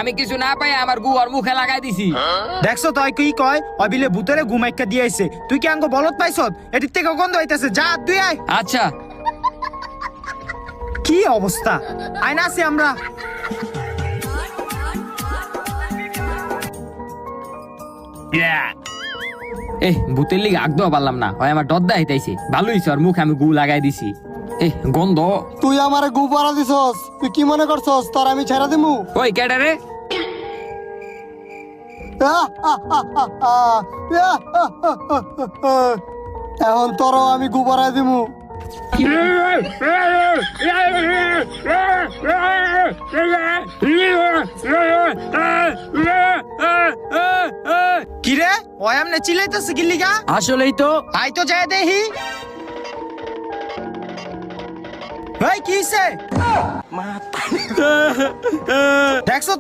আমি কিছু না পাই আমার গু আর মুখে লাগাই দিছি। দেখছো তুই কি কয় অবিলে ভূতরে ঘুমাইকা দিয়েছে, তুই কি আঙ্গ বলত পাইছত? এদিক থেকে গন্ধ হইতেছে, যা তুই আয়। আচ্ছা কি অবস্থা, আয়না আছি আমরা। ভূতের লিগে আগ দেওয়া পারলাম না, হয় আমার ডদ্দা হইতাইছে। ভালো হইছে আর মুখে আমি গু লাগাই দিছি। গন্ধ। তুই আমারে গু পরা দিছস, তুই কি মনে করছস তোর আমি ছেড়ে দিমু? ওই কেডা রে? এখন তোরও আমি গু পরাই দিমু। কি রে, ওই আমনে চিল্লাইতেছে কি লিগা? আসলেই তো। আই তো যায় দেখি। এই কি হইছে? দেখছো